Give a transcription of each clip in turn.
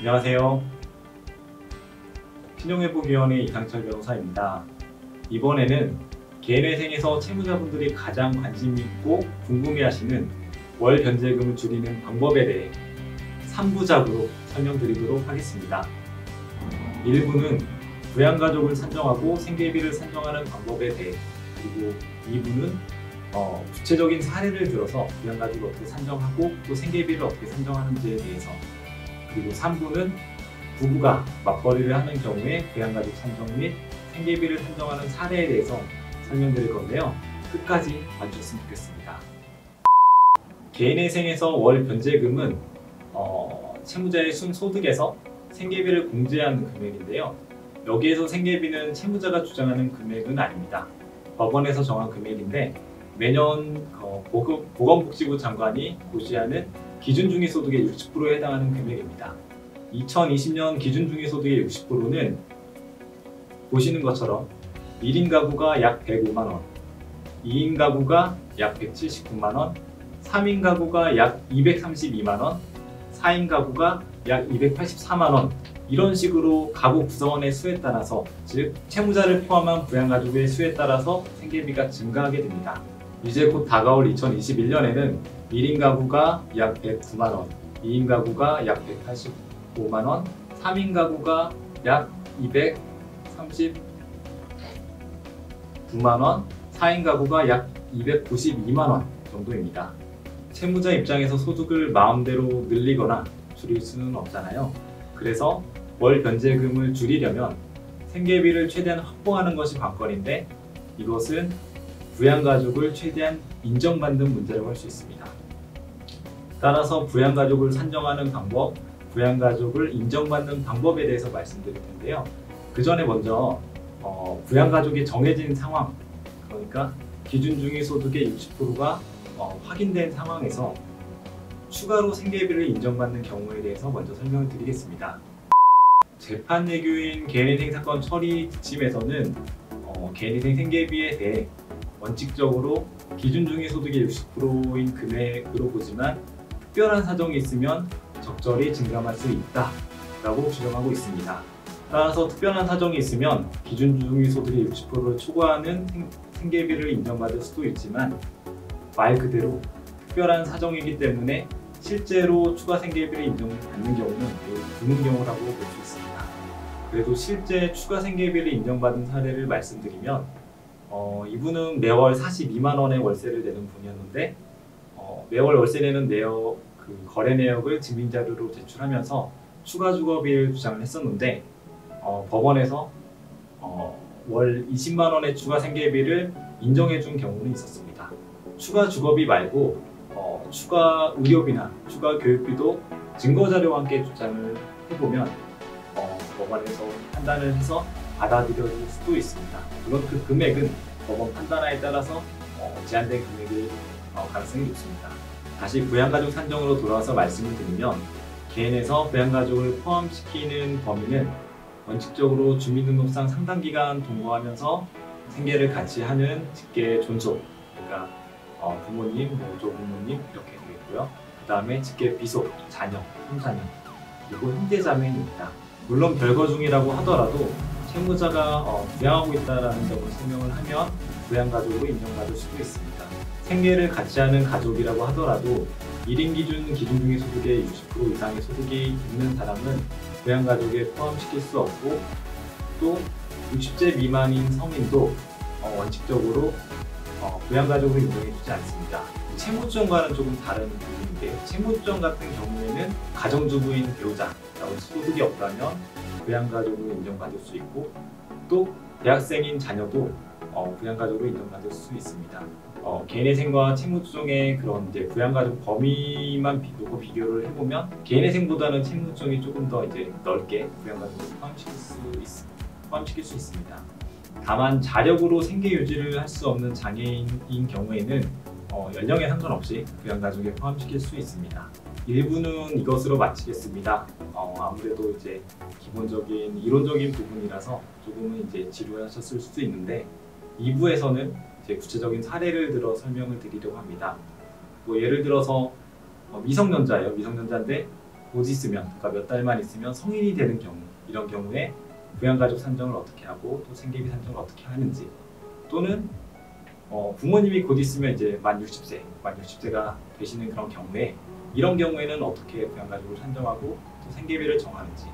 안녕하세요. 신용회복위원회 이상철 변호사입니다. 이번에는 개인회생에서 채무자분들이 가장 관심 있고 궁금해하시는 월 변제금을 줄이는 방법에 대해 3부작으로 설명드리도록 하겠습니다. 1부는 부양가족을 산정하고 생계비를 산정하는 방법에 대해, 그리고 2부는 구체적인 사례를 들어서 부양가족을 어떻게 산정하고 또 생계비를 어떻게 산정하는지에 대해서, 그리고 3부는 부부가 맞벌이를 하는 경우에 부양가족 산정 및 생계비를 산정하는 사례에 대해서 설명드릴 건데요. 끝까지 봐주셨으면 좋겠습니다. 개인회생에서 월 변제금은 채무자의 순소득에서 생계비를 공제하는 금액인데요. 여기에서 생계비는 채무자가 주장하는 금액은 아닙니다. 법원에서 정한 금액인데 매년 보건복지부 장관이 고시하는 기준중위소득의 60%에 해당하는 금액입니다. 2020년 기준중위소득의 60%는 보시는 것처럼 1인 가구가 약 105만원, 2인 가구가 약 179만원, 3인 가구가 약 232만원, 4인 가구가 약 284만원, 이런 식으로 가구 구성원의 수에 따라서, 즉 채무자를 포함한 부양가족의 수에 따라서 생계비가 증가하게 됩니다. 이제 곧 다가올 2021년에는 1인 가구가 약 109만원, 2인 가구가 약 185만원, 3인 가구가 약 239만원, 4인 가구가 약 292만원 정도입니다. 채무자 입장에서 소득을 마음대로 늘리거나 줄일 수는 없잖아요. 그래서 월 변제금을 줄이려면 생계비를 최대한 확보하는 것이 관건인데, 이것은 부양가족을 최대한 인정받는 문제라고 할 수 있습니다. 따라서 부양가족을 산정하는 방법, 부양가족을 인정받는 방법에 대해서 말씀드릴 텐데요. 그 전에 먼저 부양가족이 정해진 상황, 그러니까 기준중위소득의 60%가 확인된 상황에서 추가로 생계비를 인정받는 경우에 대해서 먼저 설명을 드리겠습니다. 재판 내규인 개인회생 사건 처리 지침에서는 개인회생 생계비에 대해 원칙적으로 기준중위소득의 60%인 금액으로 보지만 특별한 사정이 있으면 적절히 증감할 수 있다라고 규정하고 있습니다. 따라서 특별한 사정이 있으면 기준중위소득의 60%를 초과하는 생계비를 인정받을 수도 있지만, 말 그대로 특별한 사정이기 때문에 실제로 추가 생계비를 인정받는 경우는 매우 드문 경우라고 볼 수 있습니다. 그래도 실제 추가 생계비를 인정받은 사례를 말씀드리면, 이분은 매월 42만 원의 월세를 내는 분이었는데, 매월 월세 내는 거래 내역을 증빙자료로 제출하면서 추가 주거비를 주장을 했었는데, 법원에서 월 20만 원의 추가 생계비를 인정해 준 경우는 있었습니다. 추가 주거비 말고 추가 의료비나 추가 교육비도 증거자료와 함께 주장을 해보면 법원에서 판단을 해서 받아들여질 수도 있습니다. 물론 그 금액은 법원 판단하에 따라서 제한된 금액일 가능성이 높습니다. 다시 부양가족 산정으로 돌아와서 말씀을 드리면, 개인에서 부양가족을 포함시키는 범위는 원칙적으로 주민등록상 상당기간 동거하면서 생계를 같이 하는 직계 존속, 그러니까 부모님, 조부모님 이렇게 되겠고요. 그 다음에 직계 비속, 자녀, 손자녀, 그리고 형제자매입니다. 물론 별거 중이라고 하더라도 채무자가 부양하고 있다는 점을 설명을 하면 부양가족으로 인정받을 수도 있습니다. 생계를 같이 하는 가족이라고 하더라도 1인 기준중위소득의 60% 이상의 소득이 있는 사람은 부양가족에 포함시킬 수 없고, 또 60세 미만인 성인도 원칙적으로 부양가족으로 인정해주지 않습니다. 채무주정과는 조금 다른 부분인데요. 채무주정 같은 경우에는 가정주부인 배우자라고 소득이 없다면 부양가족으로 인정받을 수 있고, 또 대학생인 자녀도 부양가족으로 인정받을 수 있습니다. 개인회생과 채무주정의 그런 부양가족 범위만 비교를 해보면 개인회생보다는 채무주정이 조금 더 넓게 부양가족을 포함시킬 수 있습니다. 다만 자력으로 생계 유지를 할 수 없는 장애인인 경우에는 연령에 상관없이 부양가족에 포함시킬 수 있습니다. 1부는 이것으로 마치겠습니다. 아무래도 기본적인 이론적인 부분이라서 조금은 지루하셨을 수도 있는데, 2부에서는 구체적인 사례를 들어 설명을 드리려고 합니다. 예를 들어서 미성년자인데 곧 있으면, 그러니까 몇 달만 있으면 성인이 되는 경우, 이런 경우에 부양가족 산정을 어떻게 하고 또 생계비 산정을 어떻게 하는지, 또는 부모님이 곧 있으면 이제 만 60세가 되시는 그런 경우에 이런 경우에는 어떻게 부양가족을 산정하고 또 생계비를 정하는지,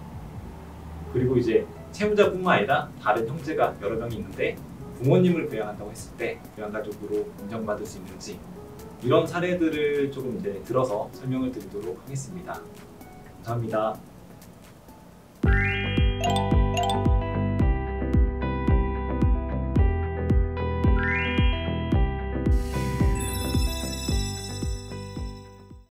그리고 이제 채무자뿐만 아니라 다른 형제가 여러 명이 있는데 부모님을 부양한다고 했을 때 부양가족으로 인정받을 수 있는지, 이런 사례들을 조금 이제 들어서 설명을 드리도록 하겠습니다. 감사합니다.